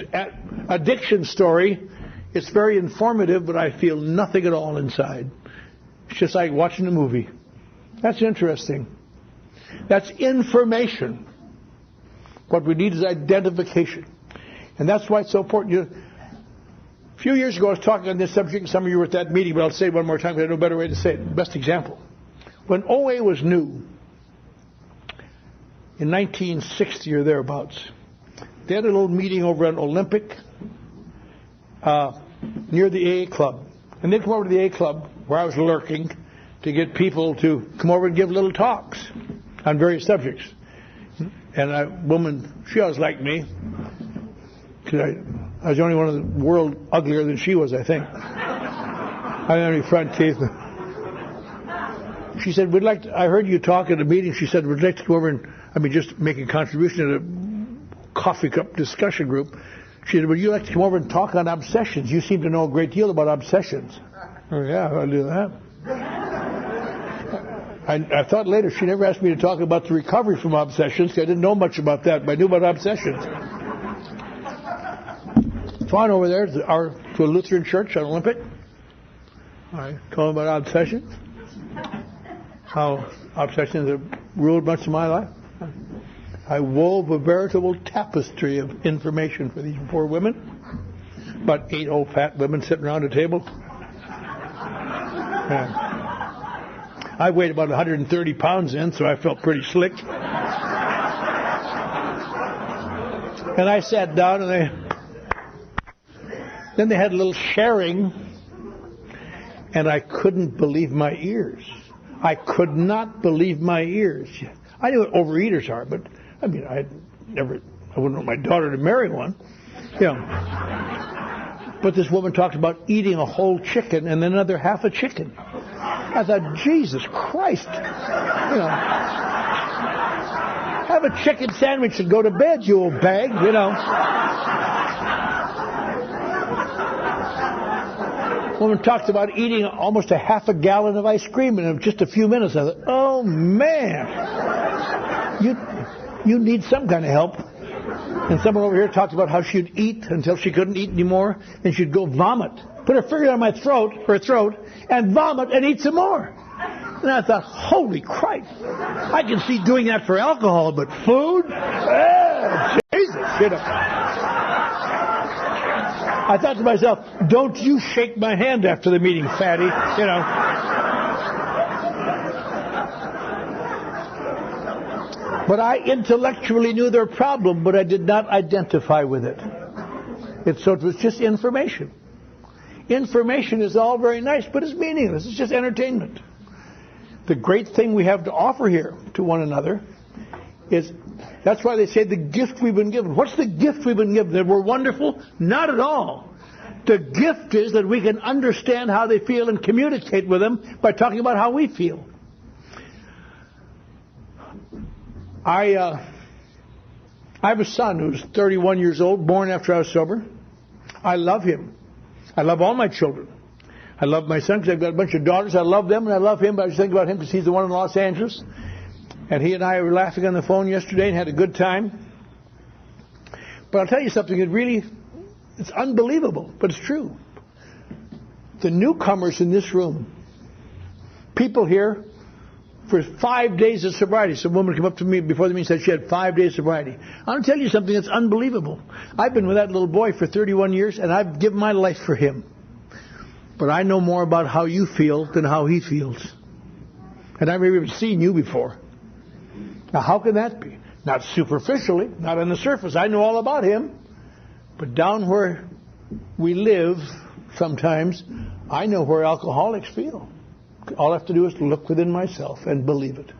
addiction story, it's very informative, but I feel nothing at all inside. It's just like watching a movie. That's interesting. That's information. What we need is identification. And that's why it's so important. A few years ago, I was talking on this subject, and some of you were at that meeting, but I'll say it one more time because I have no better way to say it. Best example. When OA was new, in 1960 or thereabouts, they had a little meeting over on Olympic near the AA club. And they'd come over to the AA club, where I was lurking, to get people to come over and give little talks on various subjects. And a woman, she always liked me, because I was the only one in the world uglier than she was, I think. I didn't have any front teeth. She said, I heard you talk at a meeting. She said, we'd like to go over and, just make a contribution at a coffee cup discussion group. She said, would you like to come over and talk on obsessions? You seem to know a great deal about obsessions. Oh, yeah, I'll do that. I thought later she never asked me to talk about the recovery from obsessions, because I didn't know much about that, but I knew about obsessions. So on over there to a Lutheran church on Olympic. All right, talking about obsessions. how obsessions have ruled much of my life. I wove a veritable tapestry of information for these poor women. About 8 old fat women sitting around a table. I weighed about 130 pounds then, so I felt pretty slick. And I sat down, and then they had a little sharing, and I couldn't believe my ears. I could not believe my ears. I knew what overeaters are, but I mean, I wouldn't want my daughter to marry one. But this woman talked about eating a whole chicken and then another half a chicken. I thought, Jesus Christ, have a chicken sandwich and go to bed, you old bag, Woman talked about eating almost a half a gallon of ice cream in just a few minutes. I thought, oh man, you need some kind of help. And someone over here talked about how she'd eat until she couldn't eat anymore, and she'd go vomit. Put her finger on her throat, and vomit and eat some more. And I thought, holy Christ, I can see doing that for alcohol, but food? Jesus, I thought to myself, don't you shake my hand after the meeting, fatty, But I intellectually knew their problem, but I did not identify with it. So it was just information. Information is all very nice, but it's meaningless. It's just entertainment. The great thing we have to offer here to one another is, that's why they say the gift we've been given. What's the gift we've been given? That we're wonderful? Not at all. The gift is that we can understand how they feel and communicate with them by talking about how we feel. I have a son who's 31 years old, born after I was sober. I love him. I love all my children. I love my son because I've got a bunch of daughters. I love them and I love him, but I just think about him because he's the one in Los Angeles. And he and I were laughing on the phone yesterday and had a good time. But I'll tell you something, it's unbelievable, but it's true. The newcomers in this room, people here for 5 days of sobriety. Some woman came up to me before the meeting and said she had 5 days of sobriety. I'll tell you something that's unbelievable. I've been with that little boy for 31 years, and I've given my life for him. But I know more about how you feel than how he feels. And I've never even seen you before. Now, how can that be? Not superficially, not on the surface. I know all about him. But down where we live, sometimes, I know where alcoholics feel. All I have to do is look within myself and believe it.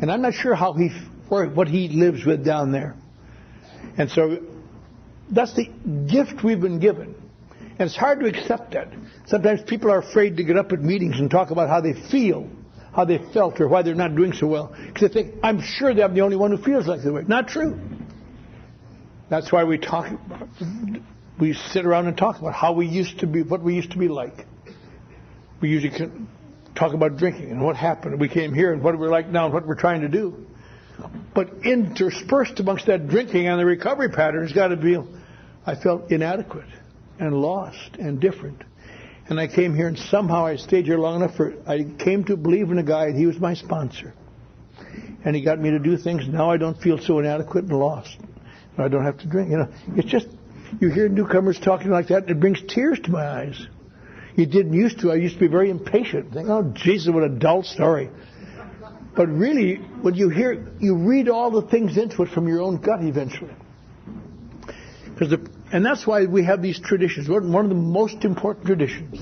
And I'm not sure what he lives with down there. And so that's the gift we've been given. And it's hard to accept that. Sometimes people are afraid to get up at meetings and talk about how they feel, how they felt, or why they're not doing so well. Because they think, I'm sure that I'm the only one who feels like that way. Not true. That's why we sit around and talk about how we used to be, what we used to be like. We usually can talk about drinking and what happened. We came here and what we're like now and what we're trying to do. But interspersed amongst that drinking and the recovery pattern has got to be, I felt inadequate and lost and different. And I came here and somehow I stayed here long enough I came to believe in a guy and he was my sponsor. And he got me to do things. Now I don't feel so inadequate and lost. I don't have to drink. It's just, you hear newcomers talking like that and it brings tears to my eyes. You didn't used to. I used to be very impatient. Think, oh, Jesus, what a dull story. But really, when you hear, you read all the things into it from your own gut eventually. And that's why we have these traditions. One of the most important traditions,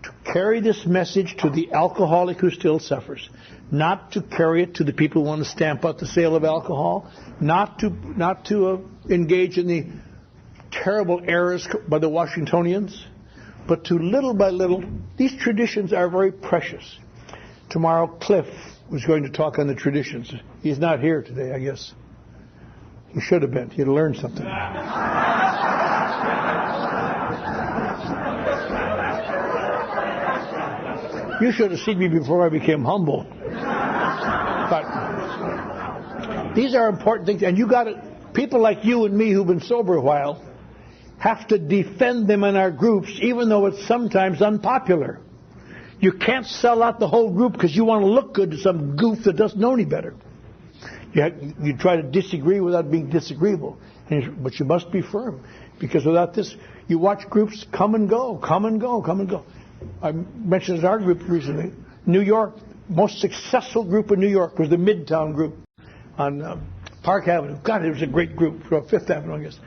to carry this message to the alcoholic who still suffers. Not to carry it to the people who want to stamp out the sale of alcohol. Not to engage in the terrible errors by the Washingtonians. But to little by little, these traditions are very precious. Tomorrow, Cliff was going to talk on the traditions. He's not here today, I guess. He should have been. He'd learned something. You should have seen me before I became humble. But these are important things, and people like you and me who've been sober a while have to defend them in our groups, even though it's sometimes unpopular. You can't sell out the whole group because you want to look good to some goof that doesn't know any better. You try to disagree without being disagreeable. But you must be firm. Because without this, you watch groups come and go, come and go, come and go. I mentioned our group recently. New York, most successful group in New York was the Midtown group on Park Avenue. God, it was a great group, Fifth Avenue, I guess.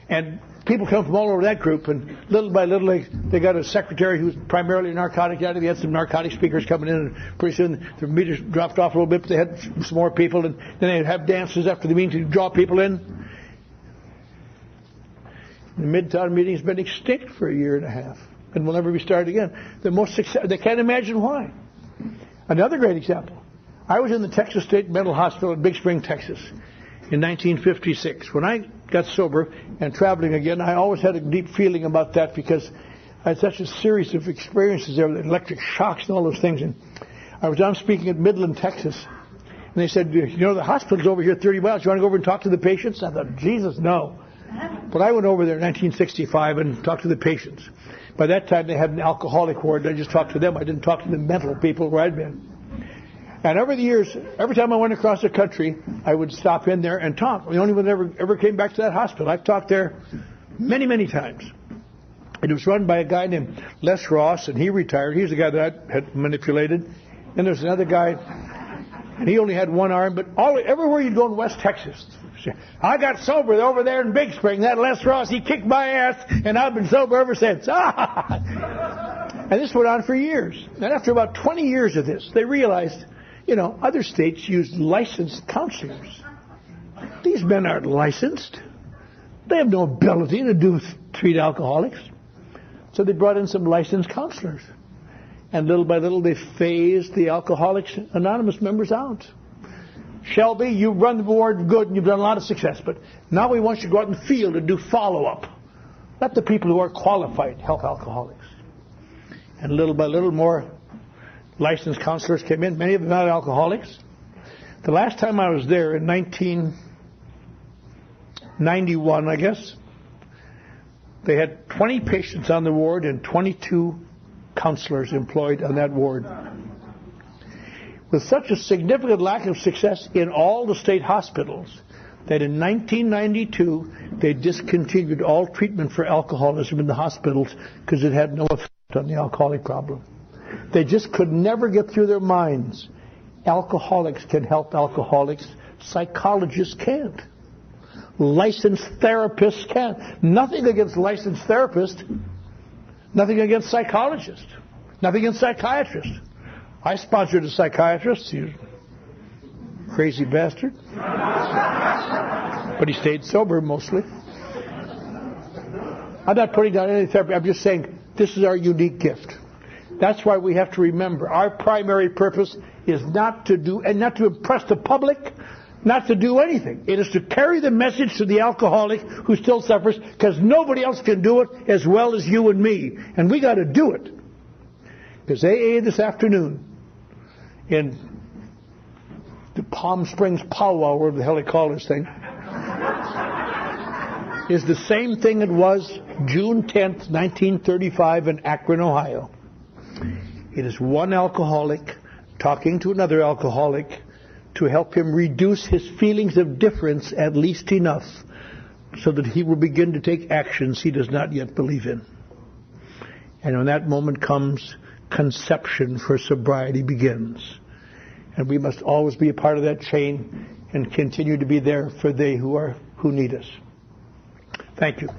And people come from all over that group, and little by little, they got a secretary who was primarily a narcotic addict. They had some narcotic speakers coming in, and pretty soon the meters dropped off a little bit, but they had some more people, and then they'd have dances after the meeting to draw people in. The Midtown meeting's been extinct for a year and a half, and will never be started again. The most success, they can't imagine why. Another great example. I was in the Texas State Mental Hospital in Big Spring, Texas, in 1956. When I got sober and traveling again, I always had a deep feeling about that because I had such a series of experiences there, electric shocks and all those things. And I was down speaking at Midland, Texas, and they said, you know, the hospital's over here 30 miles. You want to go over and talk to the patients? I thought, Jesus, no. But I went over there in 1965 and talked to the patients. By that time, they had an alcoholic ward. I just talked to them. I didn't talk to the mental people where I'd been. And over the years, every time I went across the country, I would stop in there and talk. The only one that ever came back to that hospital. I've talked there many, many times. And it was run by a guy named Les Ross, and he retired. He was the guy that I had manipulated. And there's another guy, and he only had one arm. But everywhere you'd go in West Texas, I got sober over there in Big Spring. That Les Ross, he kicked my ass, and I've been sober ever since. And this went on for years. And after about 20 years of this, they realized, you know, other states use licensed counselors. These men aren't licensed. They have no ability to treat alcoholics. So they brought in some licensed counselors. And little by little, they phased the Alcoholics Anonymous members out. Shelby, you run the board good and you've done a lot of success, but now we want you to go out in the field and do follow-up. Let the people who are qualified help alcoholics. And little by little, more licensed counselors came in, many of them not alcoholics. The last time I was there in 1991, I guess, they had 20 patients on the ward and 22 counselors employed on that ward. With such a significant lack of success in all the state hospitals that in 1992 they discontinued all treatment for alcoholism in the hospitals because it had no effect on the alcoholic problem. They just could never get through their minds. Alcoholics can help alcoholics. Psychologists can't. Licensed therapists can't. Nothing against licensed therapists. Nothing against psychologists. Nothing against psychiatrists. I sponsored a psychiatrist. He was a crazy bastard. But he stayed sober mostly. I'm not putting down any therapy. I'm just saying this is our unique gift. That's why we have to remember our primary purpose is not to do, and not to impress the public, not to do anything. It is to carry the message to the alcoholic who still suffers, because nobody else can do it as well as you and me. And we got to do it. Because AA this afternoon in the Palm Springs powwow, whatever the hell they call this thing, is the same thing it was June 10th, 1935 in Akron, Ohio. It is one alcoholic talking to another alcoholic to help him reduce his feelings of difference at least enough so that he will begin to take actions he does not yet believe in. And when that moment comes, conception for sobriety begins. And we must always be a part of that chain and continue to be there for they who need us. Thank you.